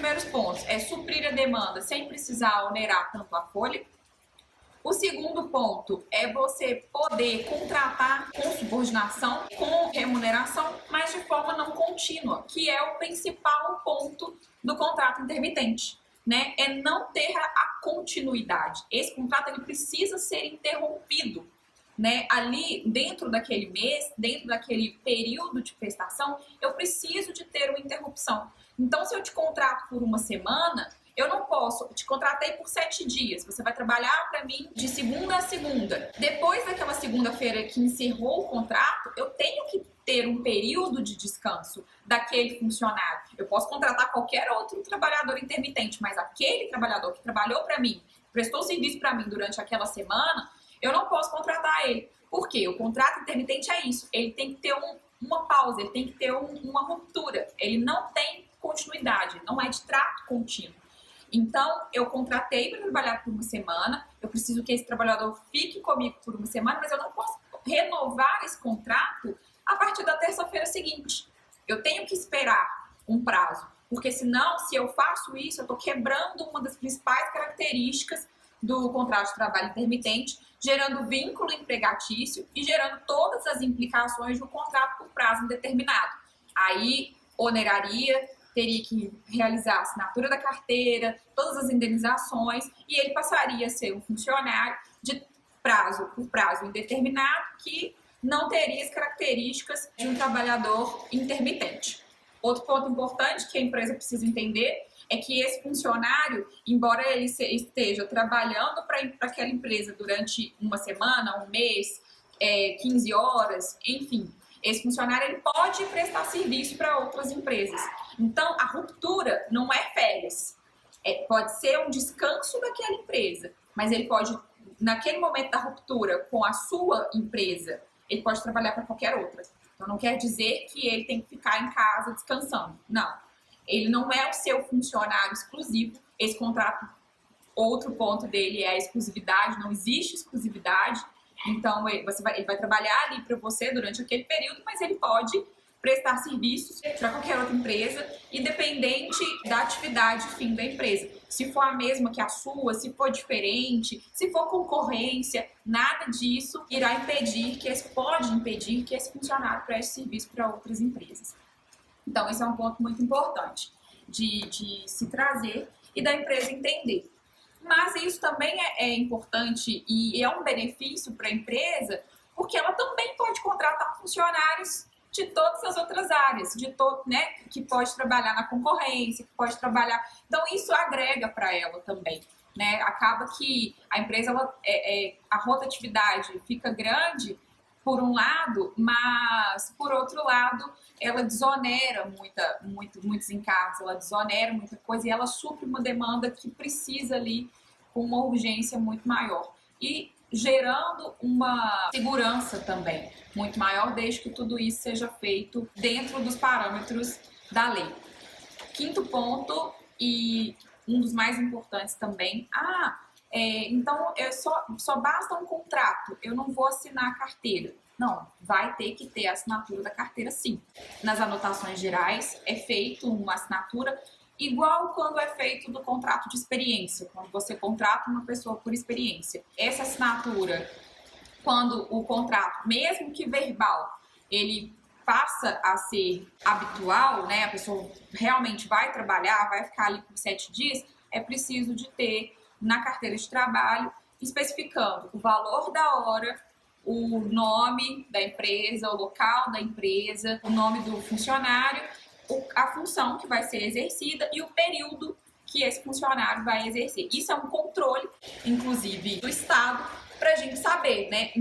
primeiros pontos é suprir a demanda sem precisar onerar tanto a folha. O segundo ponto é você poder contratar com subordinação, com remuneração, mas de forma não contínua, que é o principal ponto do contrato intermitente, né? É não ter a continuidade. Esse contrato ele precisa ser interrompido, né? Ali dentro daquele mês, dentro daquele período de prestação, eu preciso de ter uma interrupção. Então, se eu te contrato por uma semana, eu não posso, te contratei por 7 dias, você vai trabalhar para mim de segunda a segunda. Depois daquela segunda-feira que encerrou o contrato, eu tenho que ter um período de descanso daquele funcionário. Eu posso contratar qualquer outro trabalhador intermitente, mas aquele trabalhador que trabalhou para mim, prestou serviço para mim durante aquela semana, eu não posso contratar ele. Por quê? O contrato intermitente é isso, ele tem que ter uma pausa, ele tem que ter uma ruptura, ele não tem continuidade, não é de trato contínuo. Então, eu contratei para trabalhar por uma semana, eu preciso que esse trabalhador fique comigo por uma semana, mas eu não posso renovar esse contrato a partir da terça-feira seguinte. Eu tenho que esperar um prazo, porque senão, se eu faço isso, eu estou quebrando uma das principais características do contrato de trabalho intermitente, gerando vínculo empregatício e gerando todas as implicações do contrato por prazo indeterminado. Aí, oneraria, teria que realizar a assinatura da carteira, todas as indenizações, e ele passaria a ser um funcionário de prazo por prazo indeterminado que não teria as características de um trabalhador intermitente. Outro ponto importante que a empresa precisa entender é que esse funcionário, embora ele esteja trabalhando para aquela empresa durante uma semana, um mês, 15 horas, enfim, esse funcionário ele pode prestar serviço para outras empresas. Então, a ruptura não é férias. Pode ser um descanso daquela empresa, mas ele pode, naquele momento da ruptura com a sua empresa, ele pode trabalhar para qualquer outra. Então, não quer dizer que ele tem que ficar em casa descansando. Não. Ele não é o seu funcionário exclusivo. Esse contrato, outro ponto dele é a exclusividade. Não existe exclusividade. Então, ele vai trabalhar ali para você durante aquele período, mas ele pode prestar serviços para qualquer outra empresa, independente da atividade fim da empresa. Se for a mesma que a sua, se for diferente, se for concorrência, nada disso pode impedir que esse funcionário preste serviço para outras empresas. Então, esse é um ponto muito importante de se trazer e da empresa entender. Mas isso também é importante e é um benefício para a empresa, porque ela também pode contratar funcionários de todas as outras áreas, né, que pode trabalhar na concorrência, que pode trabalhar. Então, isso agrega para ela também, né? Acaba que a empresa, a rotatividade fica grande, por um lado, mas, por outro lado, ela desonera muitos encargos, ela desonera muita coisa e ela supre uma demanda que precisa ali com uma urgência muito maior. E gerando uma segurança também muito maior, desde que tudo isso seja feito dentro dos parâmetros da lei. Quinto ponto, e um dos mais importantes também, então só basta um contrato, eu não vou assinar a carteira. Não, vai ter que ter a assinatura da carteira sim. Nas anotações gerais é feito uma assinatura igual quando é feito do contrato de experiência, quando você contrata uma pessoa por experiência. Essa assinatura, quando o contrato, mesmo que verbal, ele passa a ser habitual, né? A pessoa realmente vai trabalhar, vai ficar ali por 7 dias, é preciso de ter na carteira de trabalho especificando o valor da hora, o nome da empresa, o local da empresa, o nome do funcionário, a função que vai ser exercida e o período que esse funcionário vai exercer. Isso é um controle, inclusive, do Estado, para a gente saber, né,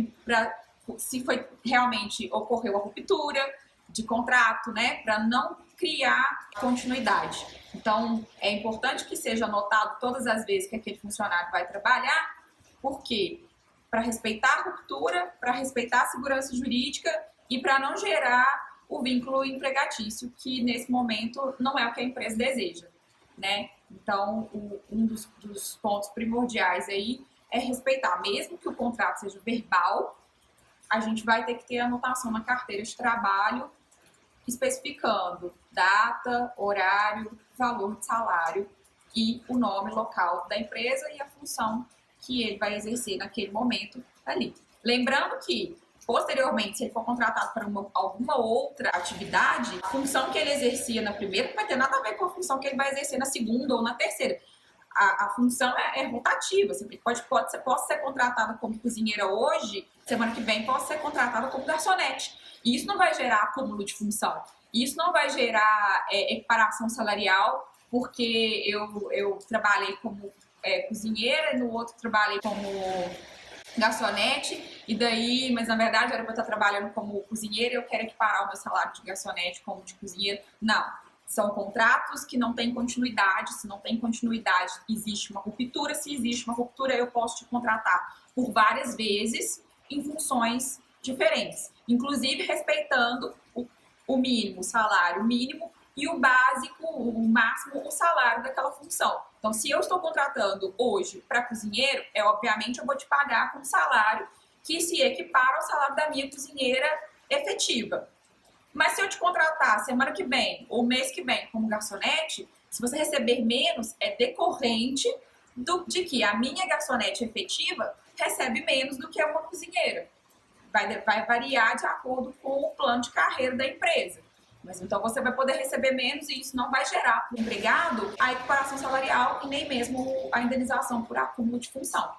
se realmente ocorreu a ruptura de contrato, né, para não criar continuidade. Então, é importante que seja anotado todas as vezes que aquele funcionário vai trabalhar, porque para respeitar a ruptura, para respeitar a segurança jurídica e para não gerar o vínculo empregatício, que nesse momento não é o que a empresa deseja, né? Então, um dos pontos primordiais aí é respeitar, mesmo que o contrato seja verbal, a gente vai ter que ter anotação na carteira de trabalho especificando data, horário, valor de salário e o nome local da empresa e a função que ele vai exercer naquele momento ali. Lembrando que, posteriormente, se ele for contratado para alguma outra atividade, a função que ele exercia na primeira não vai ter nada a ver com a função que ele vai exercer na segunda ou na terceira. A função é rotativa. Você pode ser contratada como cozinheira hoje, semana que vem pode ser contratada como garçonete. E isso não vai gerar acúmulo de função. Isso não vai gerar equiparação salarial, porque eu trabalhei como cozinheira, no outro trabalhei como garçonete, e daí, mas na verdade era para eu estar trabalhando como cozinheira e eu quero equiparar o meu salário de garçonete como de cozinheira. Não. São contratos que não têm continuidade. Se não tem continuidade, existe uma ruptura. Se existe uma ruptura, eu posso te contratar por várias vezes em funções diferentes, inclusive respeitando o mínimo, o salário mínimo e o básico, o máximo, o salário daquela função. Então, se eu estou contratando hoje para cozinheiro, obviamente eu vou te pagar com um salário que se equipara ao salário da minha cozinheira efetiva. Mas se eu te contratar semana que vem ou mês que vem como garçonete, se você receber menos, é decorrente de que a minha garçonete efetiva recebe menos do que uma cozinheira. Vai variar de acordo com o plano de carreira da empresa. Mas então você vai poder receber menos e isso não vai gerar para o empregado a equiparação salarial e nem mesmo a indenização por acúmulo de função.